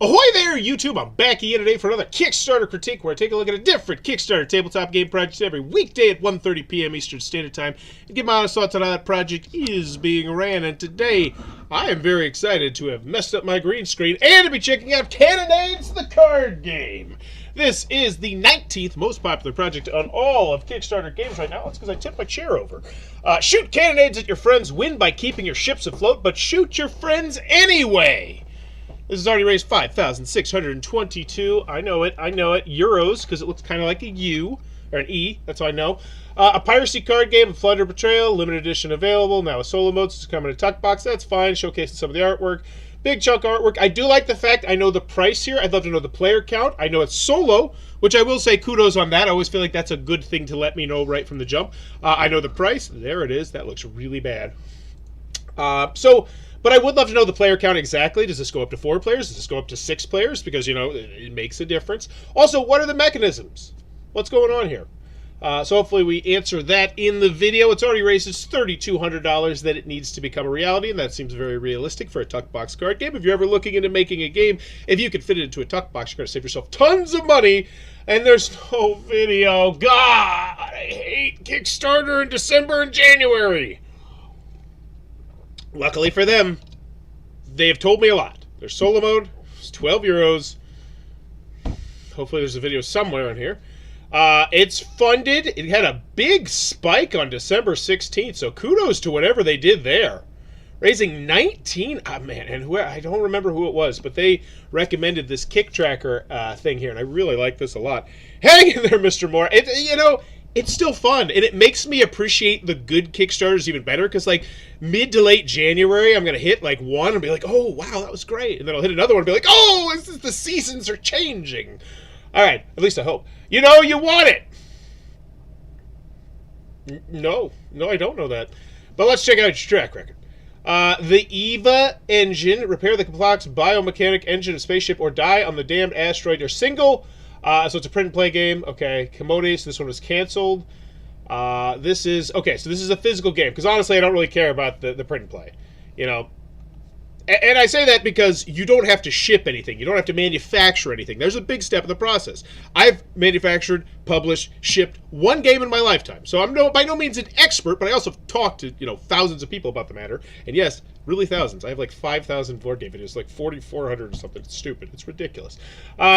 Ahoy there, YouTube! I'm back again today for another Kickstarter critique where I take a look at a different Kickstarter tabletop game project every weekday at 1:30 p.m. Eastern Standard Time and give my honest thoughts on how that project is being ran. And today, I am very excited to have messed up my green screen and to be checking out Cannonades, the card game. This is the 19th most popular project on all of Kickstarter games right now. That's because I tipped my chair over. Shoot cannonades at your friends, win by keeping your ships afloat, but shoot your friends anyway. This has already raised 5,622. I know it, euros, because it looks kind of like a U, or an E, that's how I know. A piracy card game of Plunder Betrayal, limited edition available, now with solo modes, it's coming in a tuck box, that's fine, showcasing some of the artwork. Big chunk artwork. I do like the fact I know the price here. I'd love to know the player count. I know it's solo, which I will say kudos on that. I always feel like that's a good thing to let me know right from the jump. I know the price. There it is. That looks really bad. But I would love to know the player count exactly. Does this go up to 4 players? Does this go up to 6 players? Because, you know, it makes a difference. Also, what are the mechanisms? What's going on here? So hopefully we answer that in the video. It's already raised its $3,200 that it needs to become a reality, and that seems very realistic for a tuck box card game. If you're ever looking into making a game, if you could fit it into a tuck box, you're going to save yourself tons of money, and there's no video. God, I hate Kickstarter in December and January. Luckily for them, they have told me a lot. There's solo mode, it's 12 euros. Hopefully there's a video somewhere on here. It's funded. It had a big spike on December 16th, so kudos to whatever they did there. Raising 19, man, and I don't remember who it was, but they recommended this Kick Tracker thing here, and I really like this a lot. Hang in there, Mr. Moore. You know, it's still fun, and it makes me appreciate the good Kickstarters even better, because, like, mid to late January, I'm going to hit, like, one and be like, oh, wow, that was great. And then I'll hit another one and be like, oh, the seasons are changing. All right, at least I hope. You know, you want it. No, I don't know that. But let's check out your track record. The EVA engine, repair the complex biomechanic engine of spaceship or die on the damned asteroid. You're single. So it's a print and play game. Okay, Cannonades, this one was canceled. This is a physical game, because honestly I don't really care about the print and play. You know, and I say that because you don't have to ship anything. You don't have to manufacture anything. There's a big step in the process. I've manufactured, published, shipped one game in my lifetime. So I'm by no means an expert, but I also have talked to, you know, thousands of people about the matter. And yes, really thousands. I have like 5,000 board game videos, like 4,400 or something. It's stupid. It's ridiculous.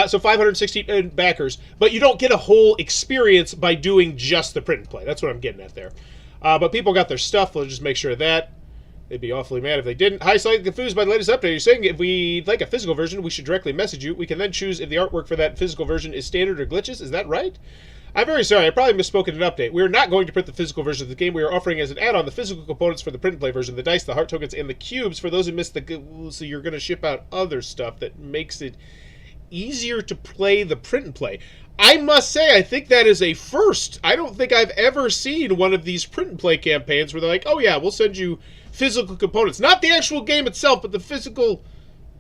So 560 backers. But you don't get a whole experience by doing just the print and play. That's what I'm getting at there. But people got their stuff. Let's just make sure of that. They'd be awfully mad if they didn't. Hi, slightly confused by the latest update. You're saying if we'd like a physical version, we should directly message you. We can then choose if the artwork for that physical version is standard or glitches. Is that right? I'm very sorry. I probably misspoke in an update. We are not going to print the physical version of the game. We are offering as an add-on the physical components for the print and play version, the dice, the heart tokens, and the cubes. For those who missed so you're going to ship out other stuff that makes it easier to play the print and play. I must say, I think that is a first. I don't think I've ever seen one of these print and play campaigns where they're like, oh yeah, we'll send you physical components. Not the actual game itself, but the physical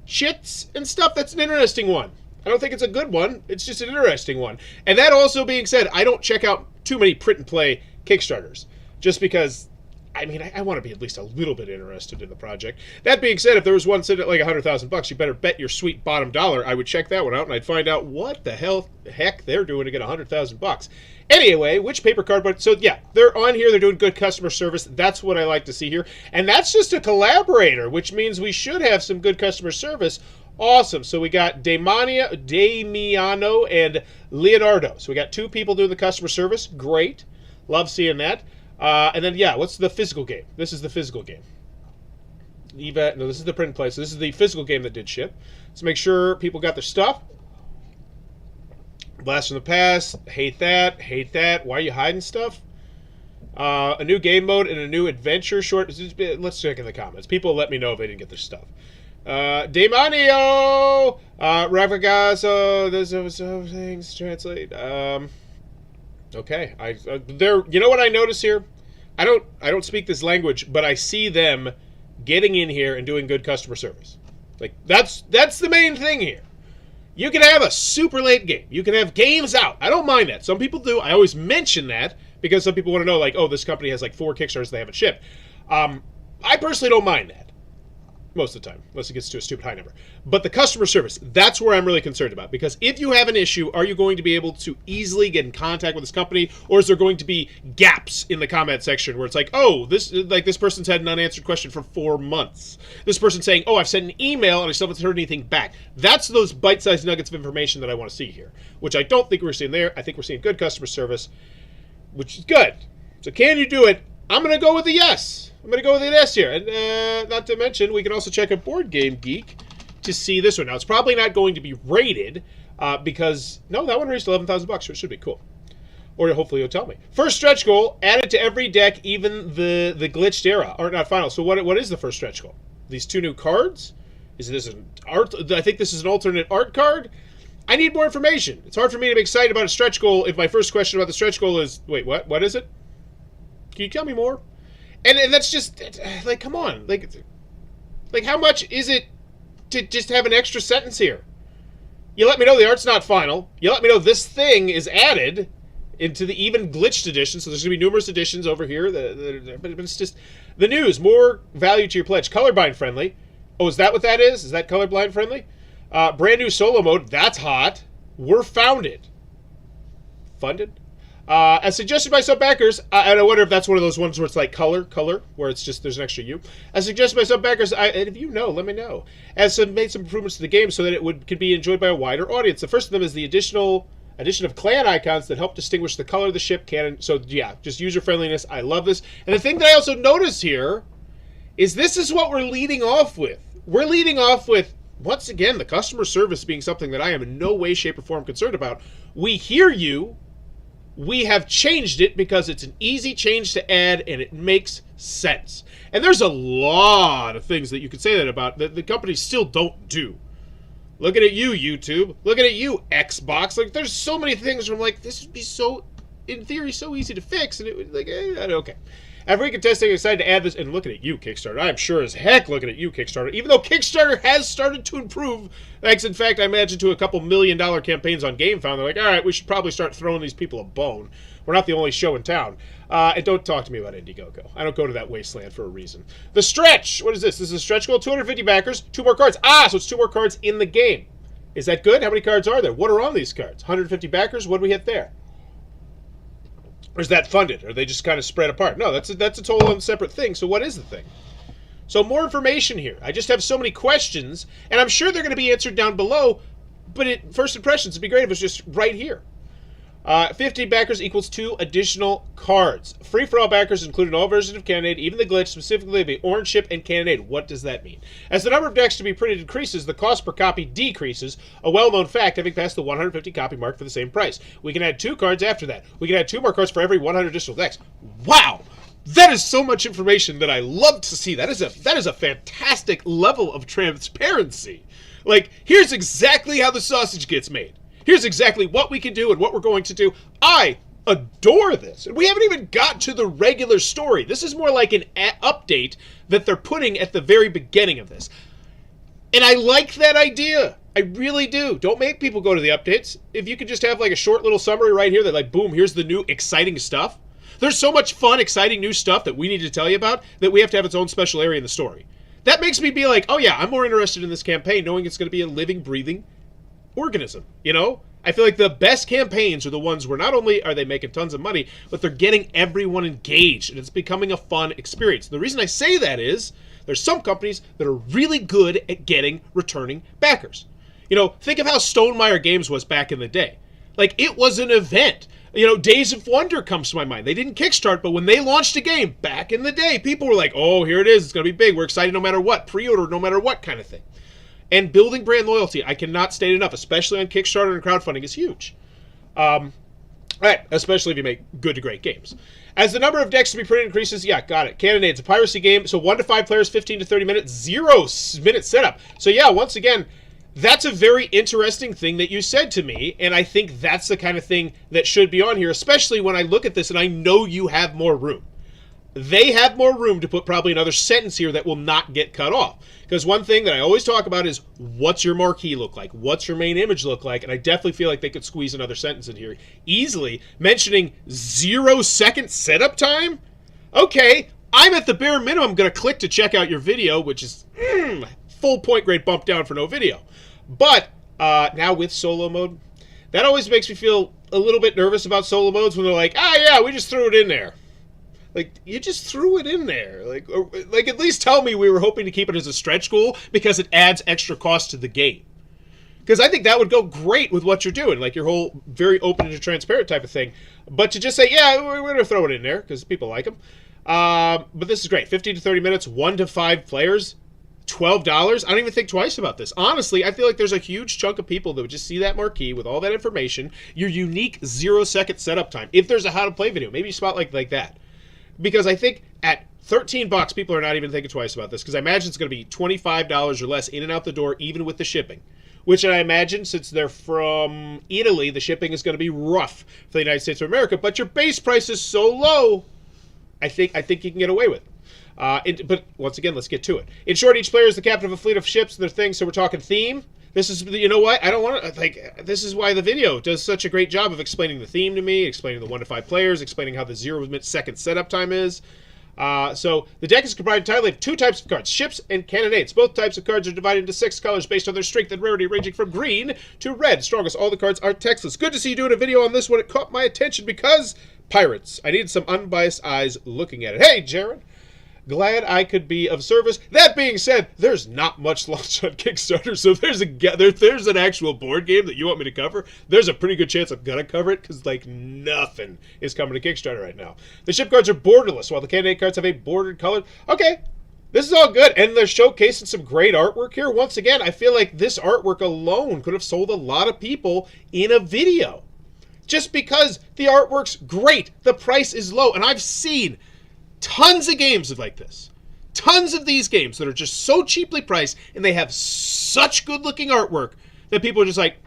chits and stuff. That's an interesting one. I don't think it's a good one. It's just an interesting one. And that also being said, I don't check out too many print and play Kickstarters. Just because, I mean, I want to be at least a little bit interested in the project. That being said, if there was one sitting at like $100,000, you better bet your sweet bottom dollar I would check that one out, and I'd find out what the heck they're doing to get $100,000. Anyway, which paper cardboard? So yeah, they're on here. They're doing good customer service. That's what I like to see here. And that's just a collaborator, which means we should have some good customer service. Awesome. So we got Damiano and Leonardo. So we got 2 people doing the customer service. Great. Love seeing that. And then, yeah, what's the physical game? This is the physical game. EVA, no, this is the print and play. So this is the physical game that did ship. Let's make sure people got their stuff. Blast from the past. Hate that. Hate that. Why are you hiding stuff? A new game mode and a new adventure short. Let's check in the comments. People let me know if they didn't get their stuff. Demonio! Ravagazo. There's things to translate. Okay. You know what I notice here? I don't speak this language, but I see them getting in here and doing good customer service. Like, that's the main thing here. You can have a super late game. You can have games out. I don't mind that. Some people do. I always mention that because some people want to know, like, oh, this company has like 4 Kickstarters they haven't shipped. I personally don't mind that. most of the time, unless it gets to a stupid high number. But the customer service, that's where I'm really concerned about. Because if you have an issue, are you going to be able to easily get in contact with this company? Or is there going to be gaps in the comment section where it's like, oh, this person's had an unanswered question for 4 months. This person's saying, oh, I've sent an email and I still haven't heard anything back. That's those bite-sized nuggets of information that I want to see here, which I don't think we're seeing there. I think we're seeing good customer service, which is good. So can you do it? I'm going to go with a yes. I'm going to go with an S here. And not to mention, we can also check out Board Game Geek to see this one. Now, it's probably not going to be rated because, no, that one raised $11,000, so it should be cool. Or hopefully you'll tell me. First stretch goal, added to every deck, even the glitched era. Art not final. So what is the first stretch goal? These 2 new cards? Is this an art? I think this is an alternate art card. I need more information. It's hard for me to be excited about a stretch goal if my first question about the stretch goal is, wait, what? What is it? Can you tell me more? And that's just, like, come on. Like, how much is it to just have an extra sentence here? You let me know the art's not final. You let me know this thing is added into the even glitched edition. So there's going to be numerous editions over here. But it's just the news. More value to your pledge. Colorblind friendly. Oh, is that what that is? Is that colorblind friendly? Brand new solo mode. That's hot. We're founded. Funded? As suggested by some backers, and I wonder if that's one of those ones where it's like color, where it's just there's an extra U. As suggested by some backers, and if you know, let me know. As made some improvements to the game so that it could be enjoyed by a wider audience. The first of them is the addition of clan icons that help distinguish the color of the ship cannon. So yeah, just user friendliness. I love this. And the thing that I also noticed here is this is what we're leading off with. We're leading off with, once again, the customer service being something that I am in no way, shape, or form concerned about. We hear you. We have changed it because it's an easy change to add and it makes sense. And there's a lot of things that you could say that about that the companies still don't do. Looking at you, YouTube. Looking at you, Xbox. Like, there's so many things where I'm like, this would be so, in theory, so easy to fix. And it would, like, okay. After we contesting, I decided to add this, and looking at you, Kickstarter. I am sure as heck looking at you, Kickstarter. Even though Kickstarter has started to improve, thanks, in fact, I imagine, to a couple $1 million campaigns on GameFound. They're like, all right, we should probably start throwing these people a bone. We're not the only show in town. And don't talk to me about Indiegogo. I don't go to that wasteland for a reason. The stretch. What is this? This is a stretch goal. 250 backers. 2 more cards. So it's 2 more cards in the game. Is that good? How many cards are there? What are on these cards? 150 backers. What do we hit there? Or is that funded? Or are they just kind of spread apart? No, that's a total and separate thing. So what is the thing? So more information here. I just have so many questions, and I'm sure they're going to be answered down below, but first impressions, it'd be great if it was just right here. 50 backers equals 2 additional cards. Free-for-all backers included in all versions of Cannonade, even the glitch, specifically the orange ship and Cannonade. What does that mean? As the number of decks to be printed increases, the cost per copy decreases, a well-known fact, having passed the 150 copy mark for the same price. We can add 2 cards after that. We can add 2 more cards for every 100 additional decks. Wow! That is so much information that I love to see. That is a fantastic level of transparency. Like, here's exactly how the sausage gets made. Here's exactly what we can do and what we're going to do. I adore this. And we haven't even got to the regular story. This is more like an update that they're putting at the very beginning of this. And I like that idea. I really do. Don't make people go to the updates. If you could just have like a short little summary right here that like, boom, here's the new exciting stuff. There's so much fun, exciting new stuff that we need to tell you about that we have to have its own special area in the story. That makes me be like, oh yeah, I'm more interested in this campaign knowing it's going to be a living, breathing organism, you know? I feel like the best campaigns are the ones where not only are they making tons of money, but they're getting everyone engaged, and it's becoming a fun experience. The reason I say that is there's some companies that are really good at getting returning backers. You know, think of how Stonemaier Games was back in the day. Like, it was an event. You know, Days of Wonder comes to my mind. They didn't kickstart, but when they launched a game back in the day, people were like, oh, here it is. It's going to be big. We're excited no matter what. Pre-order no matter what kind of thing. And building brand loyalty, I cannot state enough, especially on Kickstarter and crowdfunding, is huge. Right, especially if you make good to great games. As the number of decks to be printed increases, yeah, got it. Cannonades, a piracy game, so 1 to 5 players, 15 to 30 minutes, 0-minute setup. So yeah, once again, that's a very interesting thing that you said to me, and I think that's the kind of thing that should be on here, especially when I look at this and I know you have more room. They have more room to put probably another sentence here that will not get cut off. Because one thing that I always talk about is, what's your marquee look like? What's your main image look like? And I definitely feel like they could squeeze another sentence in here easily. Mentioning 0-second setup time? Okay, I'm at the bare minimum going to click to check out your video, which is full point grade bump down for no video. But now with solo mode, that always makes me feel a little bit nervous about solo modes when they're like, yeah, we just threw it in there. Like, you just threw it in there. Like at least tell me we were hoping to keep it as a stretch goal because it adds extra cost to the game. Because I think that would go great with what you're doing, like your whole very open and transparent type of thing. But to just say, yeah, we're going to throw it in there because people like them. But this is great. 15 to 30 minutes, 1 to 5 players, $12. I don't even think twice about this. Honestly, I feel like there's a huge chunk of people that would just see that marquee with all that information, your unique 0-second setup time. If there's a how to play video, maybe spot like that. Because I think at $13, people are not even thinking twice about this because I imagine it's going to be $25 or less in and out the door, even with the shipping. Which I imagine, since they're from Italy, the shipping is going to be rough for the United States of America. But your base price is so low, I think you can get away with it. But once again, let's get to it. In short, each player is the captain of a fleet of ships and their things. So we're talking theme. This is, you know what? I don't want to, this is why the video does such a great job of explaining the theme to me, explaining the 1 to 5 players, explaining how the 0-second setup time is. So the deck is comprised entirely of 2 types of cards, ships and cannonades. Both types of cards are divided into 6 colors based on their strength and rarity, ranging from green to red. Strongest, all the cards are textless. Good to see you doing a video on this one. It caught my attention because pirates. I needed some unbiased eyes looking at it. Hey, Jared. Glad I could be of service. That being said, there's not much launch on Kickstarter, so if there's an actual board game that you want me to cover, there's a pretty good chance I'm going to cover it, because, like, nothing is coming to Kickstarter right now. The ship cards are borderless, while the candidate cards have a bordered color. Okay, this is all good, and they're showcasing some great artwork here. Once again, I feel like this artwork alone could have sold a lot of people in a video. Just because the artwork's great, the price is low, and I've seen tons of games like this. Tons of these games that are just so cheaply priced and they have such good looking artwork that people are just like,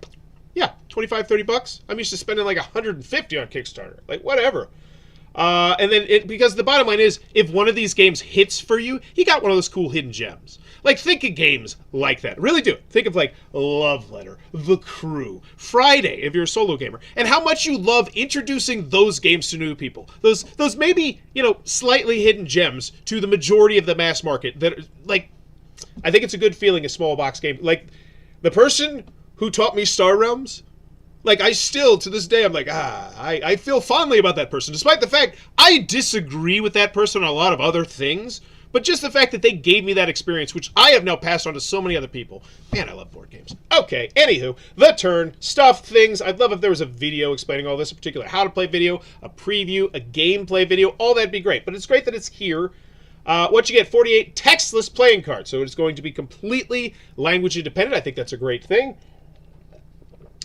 yeah, 25, 30 bucks. I'm used to spending like 150 on Kickstarter. Like, whatever. And then, because the bottom line is, if one of these games hits for you, you got one of those cool hidden gems. Like, think of games like that. Really do. Think of, like, Love Letter, The Crew, Friday, if you're a solo gamer, and how much you love introducing those games to new people. Those maybe, you know, slightly hidden gems to the majority of the mass market that, like, I think it's a good feeling, a small box game. Like, the person who taught me Star Realms, like, I still, to this day, I'm like, I feel fondly about that person, despite the fact I disagree with that person on a lot of other things, but just the fact that they gave me that experience, which I have now passed on to so many other people. Man, I love board games. Okay, anywho, the turn, stuff, things. I'd love if there was a video explaining all this, in particular how to play video, a preview, a gameplay video, all that'd be great. But it's great that it's here. What you get, 48 textless playing cards, so it's going to be completely language independent. I think that's a great thing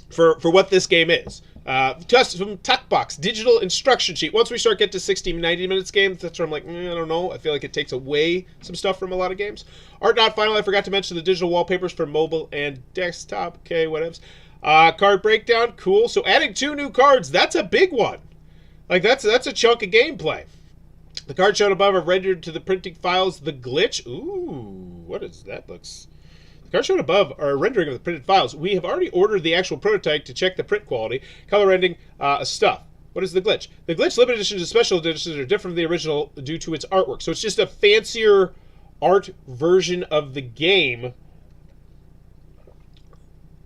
for what this game is. Custom tuck box, digital instruction sheet. Once we start getting to 60, 90 minutes games, that's where I'm like, I don't know. I feel like it takes away some stuff from a lot of games. Art not final. I forgot to mention the digital wallpapers for mobile and desktop. Okay, whatevs. Card breakdown, cool. So adding 2 new cards, that's a big one. Like, that's a chunk of gameplay. The cards shown above are rendered to the printing files. The glitch, ooh, what is that? Looks... Cards shown above are a rendering of the printed files. We have already ordered the actual prototype to check the print quality, color rendering, stuff. What is the glitch? The glitch limited editions and special editions are different from the original due to its artwork. So it's just a fancier art version of the game,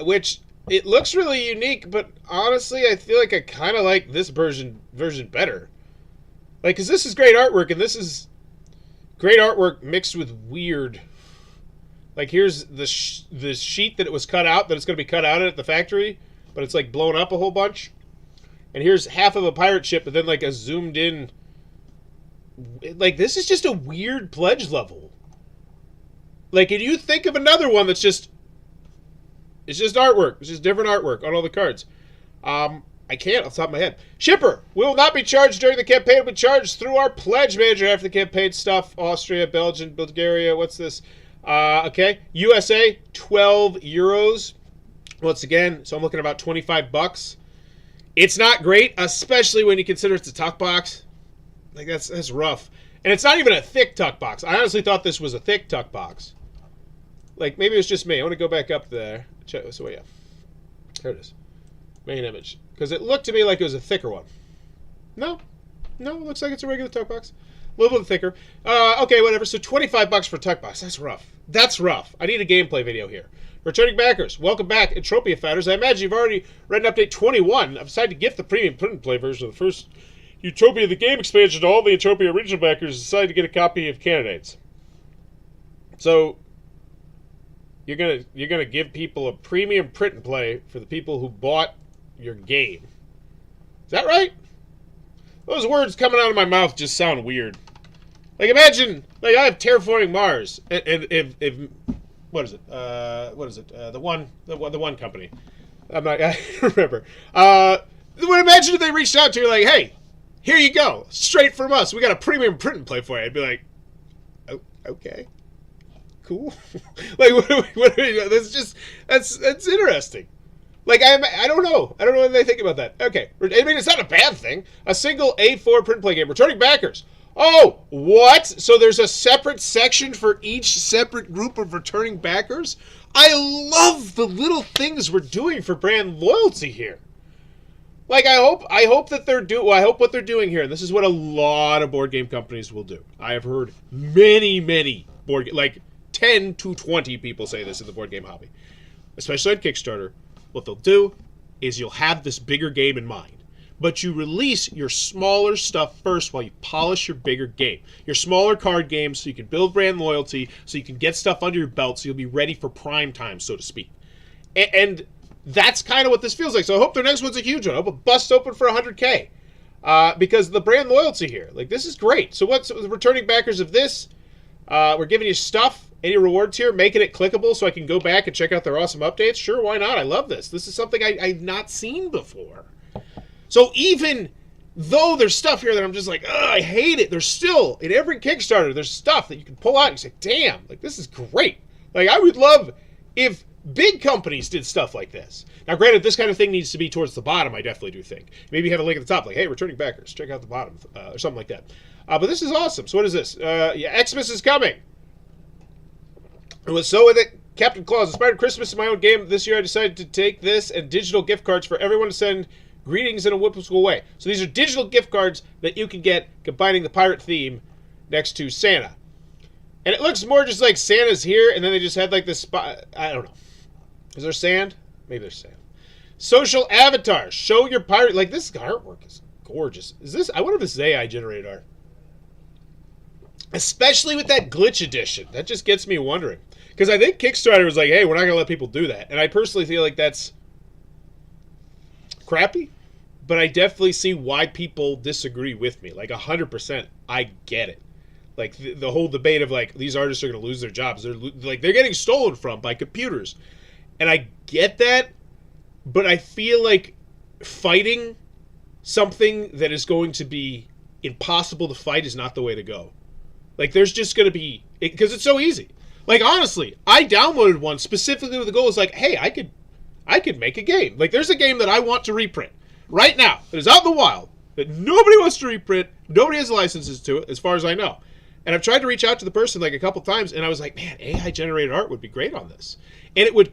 which it looks really unique, but honestly, I feel like I kind of like this version better. Like, because this is great artwork, and this is great artwork mixed with weird. Like, here's the sheet that it was cut out, that it's going to be cut out at the factory, but it's, like, blown up a whole bunch. And here's half of a pirate ship, but then, like, a zoomed-in... Like, this is just a weird pledge level. Like, and you think of another one that's just... It's just artwork. It's just different artwork on all the cards. I can't off the top of my head. Shipper will not be charged during the campaign, but charged through our pledge manager after the campaign stuff. Austria, Belgium, Bulgaria, what's this? Okay, USA, 12 euros. Once again, so I'm looking at about 25 bucks. It's not great, especially when you consider it's a tuck box. Like, that's rough. And it's not even a thick tuck box. I honestly thought this was a thick tuck box. Like, maybe it was just me. I want to go back up there. So, yeah. There it is. Main image. Because it looked to me like it was a thicker one. No. No, it looks like it's a regular tuck box. A little bit thicker. Okay, whatever. So $25 for Tuck Box. That's rough. That's rough. I need a gameplay video here. Returning backers, welcome back, Entropia Fighters. I imagine you've already read an update 21. I've decided to gift the premium print and play version of the first Utopia the Game expansion to all the Entropia original backers. Decided to get a copy of Cannonades. So you're gonna give people a premium print and play for the people who bought your game. Is that right? Those words coming out of my mouth just sound weird. Like imagine, like I have Terraforming Mars, and if what is it? The one company. I don't remember. Imagine if they reached out to you like, hey, here you go, straight from us. We got a premium print and play for you. I'd be like, oh, okay, cool. Like, that's interesting. Like, I don't know. I don't know what they think about that. Okay, I mean, it's not a bad thing. A single A4 print and play game. Returning backers. Oh, what? So there's a separate section for each separate group of returning backers? I love the little things we're doing for brand loyalty here. Like, I hope that I hope what they're doing here, and this is what a lot of board game companies will do. I have heard many like 10 to 20 people say this in the board game hobby, especially on Kickstarter. What they'll do is you'll have this bigger game in mind, but you release your smaller stuff first while you polish your bigger game. Your smaller card games so you can build brand loyalty, so you can get stuff under your belt, so you'll be ready for prime time, so to speak. And that's kind of what this feels like. So I hope their next one's a huge one. I hope it busts open for 100K. Because the brand loyalty here, like, this is great. So what's the returning backers of this? We're giving you stuff. Any rewards here? Making it clickable so I can go back and check out their awesome updates? Sure, why not? I love this. This is something I've not seen before. So even though there's stuff here that I'm just like, ugh, I hate it, there's still, in every Kickstarter, there's stuff that you can pull out and you say, damn, like, this is great. Like, I would love if big companies did stuff like this. Now, granted, this kind of thing needs to be towards the bottom, I definitely do think. Maybe have a link at the top, like, hey, returning backers, check out the bottom, or something like that. But this is awesome. So what is this? Yeah, Xmas is coming. It was so with it. Captain Claus inspired Christmas in my own game. This year I decided to take this and digital gift cards for everyone to send greetings in a whimsical way. So these are digital gift cards that you can get combining the pirate theme next to Santa. And it looks more just like Santa's here, and then they just had like this spot. I don't know. Is there sand? Maybe there's sand. Social avatars. Show your pirate. Like, this artwork is gorgeous. Is this? I wonder if this is AI generated art. Especially with that glitch edition. That just gets me wondering. Because I think Kickstarter was like, hey, we're not going to let people do that. And I personally feel like that's crappy. But I definitely see why people disagree with me. Like, 100%, I get it. Like, the whole debate of, like, these artists are going to lose their jobs. They're getting stolen from by computers. And I get that. But I feel like fighting something that is going to be impossible to fight is not the way to go. Like, there's just going to be... Because it's so easy. Like, honestly, I downloaded one specifically with the goal is like, hey, I could make a game. Like, there's a game that I want to reprint right now that is out in the wild that nobody wants to reprint. Nobody has licenses to it, as far as I know. And I've tried to reach out to the person like a couple times, and I was like, man, AI generated art would be great on this. And it would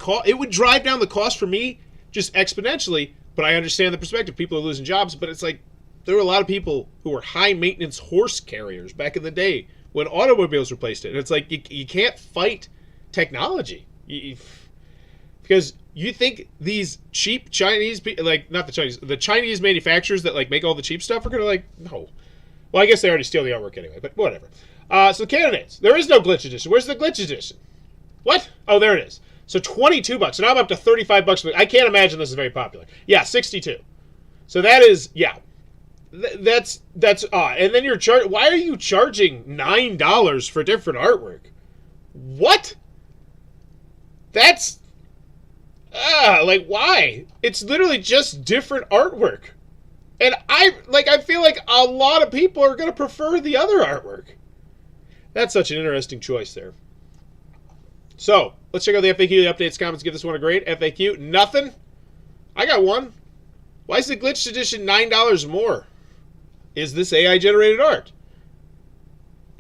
drive down the cost for me just exponentially. But I understand the perspective. People are losing jobs, but it's like there were a lot of people who were high maintenance horse carriers back in the day when automobiles replaced it. And it's like, you can't fight technology. Because you think these cheap Chinese, like, not the Chinese, the Chinese manufacturers that, like, make all the cheap stuff are going to, like, no. Well, I guess they already steal the artwork anyway, but whatever. So Cannonades. There is no glitch edition. Where's the glitch edition? What? Oh, there it is. So $22. So now I'm up to $35. I can't imagine this is very popular. Yeah, 62. So that is, yeah. That's odd. And then you're why are you charging $9 for different artwork? What? That's like, why? It's literally just different artwork. And I feel like a lot of people are going to prefer the other artwork. That's such an interesting choice there. So, let's check out the FAQ, the updates, comments, give this one a grade. FAQ, nothing. I got one. Why is the glitched edition $9 more? Is this AI generated art?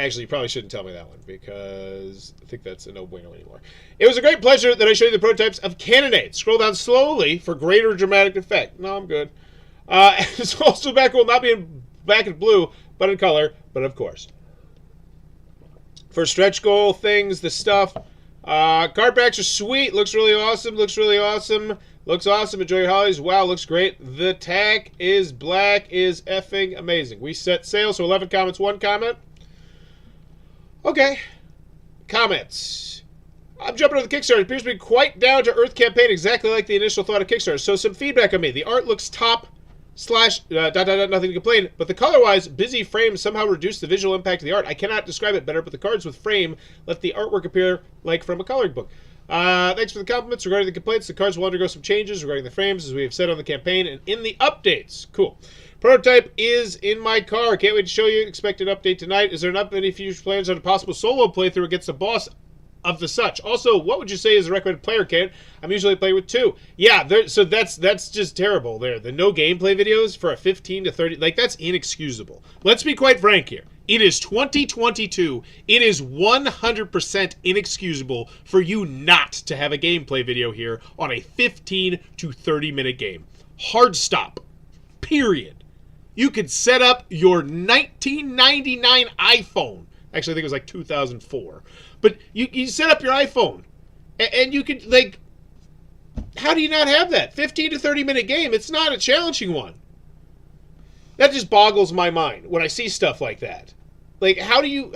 Actually, you probably shouldn't tell me that one because I think that's a no-bueno anymore. It was a great pleasure that I showed you the prototypes of Cannonades. Scroll down slowly for greater dramatic effect. No, I'm good. It's also back will not be in black and blue, but in color, but of course. for stretch goal things, the stuff. Card packs are sweet. Looks really awesome. Looks really awesome. Looks awesome. Enjoy your holidays. Wow, looks great. The tack is black is effing amazing. We set sail, so 11 comments, 1 comment. Okay. Comments. I'm jumping on the Kickstarter. It appears to be quite down-to-earth campaign, exactly like the initial thought of Kickstarter. So some feedback on me. The art looks top / nothing to complain, but the color-wise, busy frames somehow reduce the visual impact of the art. I cannot describe it better, but the cards with frame let the artwork appear like from a coloring book. Thanks for the compliments. Regarding the complaints, the cards will undergo some changes regarding the frames, as we have said on the campaign, and in the updates. Cool. Prototype is in my car. Can't wait to show you. Expect an update tonight. Is there any future plans on a possible solo playthrough against the boss of the such? Also, what would you say is a recommended player count? I'm usually playing with 2. Yeah, so that's just terrible there. The no gameplay videos for a 15 to 30, like, that's inexcusable. Let's be quite frank here. It is 2022. It is 100% inexcusable for you not to have a gameplay video here on a 15 to 30 minute game. Hard stop. Period. You could set up your 1999 iPhone. Actually, I think it was like 2004. But you set up your iPhone, and you could, like, how do you not have that? 15 to 30 minute game, it's not a challenging one. That just boggles my mind when I see stuff like that. Like, how do you,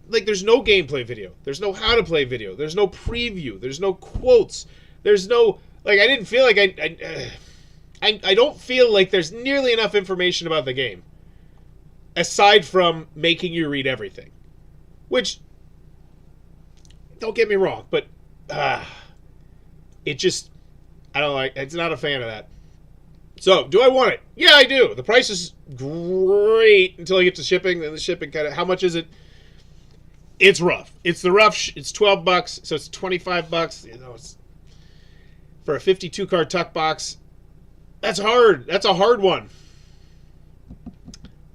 like, there's no gameplay video. There's no how to play video. There's no preview. There's no quotes. There's no, like, I didn't feel like I don't feel like there's nearly enough information about the game. Aside from making you read everything. Which, don't get me wrong, but it just, I don't like, it's not a fan of that. So, do I want it? Yeah, I do. The price is great until I get to shipping. Then the shipping kind of, how much is it? It's rough. It's the rough, it's $12, so it's $25. You know, it's for a 52 card tuck box. That's hard. That's a hard one.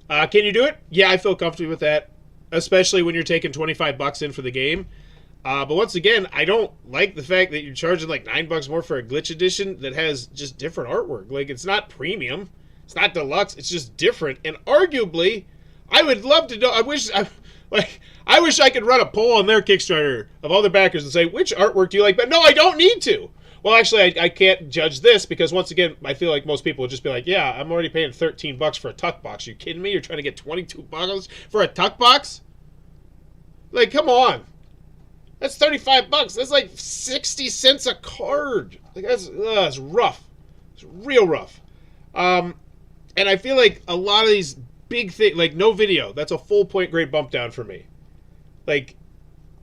Can you do it? Yeah, I feel comfortable with that, especially when you're taking $25 in for the game. But once again, I don't like the fact that you're charging like $9 more for a glitch edition that has just different artwork. Like, it's not premium, it's not deluxe, it's just different. And arguably, I would love to know. I wish I could run a poll on their Kickstarter of all their backers and say, which artwork do you like? But no, I don't need to. Well, actually, I can't judge this because, once again, I feel like most people would just be like, yeah, I'm already paying $13 for a tuck box. Are you kidding me? You're trying to get $22 for a tuck box? Like, come on. That's $35. That's like 60 cents a card. Like, that's rough. It's real rough. And I feel like a lot of these big things, like no video, that's a full point grade bump down for me. Like,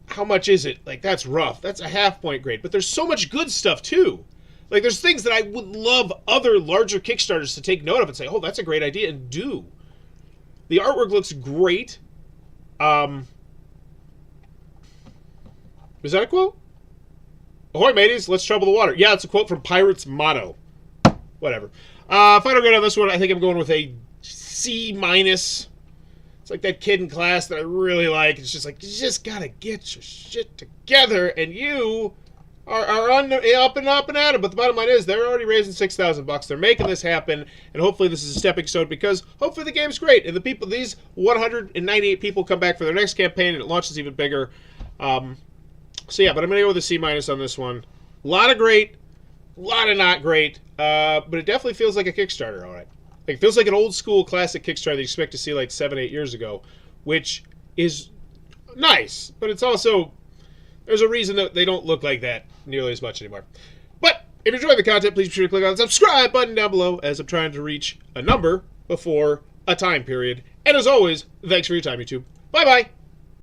how much is it? Like, that's rough. That's a half point grade. But there's so much good stuff too. Like, there's things that I would love other larger Kickstarters to take note of and say, oh, that's a great idea, and do. The artwork looks great. Is that a quote? Ahoy, mateys, let's trouble the water. Yeah, it's a quote from Pirate's motto. Whatever. Final grade on this one, I think I'm going with a C-. It's like that kid in class that I really like. It's just like, you just gotta get your shit together, and you are up and at it. But the bottom line is, they're already raising $6,000. They're making this happen, and hopefully this is a stepping stone, because hopefully the game's great, and the people, these 198 people come back for their next campaign, and it launches even bigger. So yeah, but I'm going to go with a C- on this one. A lot of great, a lot of not great, but it definitely feels like a Kickstarter, all right. Like, it feels like an old school classic Kickstarter that you expect to see like 7-8 years ago, which is nice, but it's also, there's a reason that they don't look like that nearly as much anymore. But if you're enjoying the content, please be sure to click on the subscribe button down below, as I'm trying to reach a number before a time period. And as always, thanks for your time, YouTube. Bye-bye.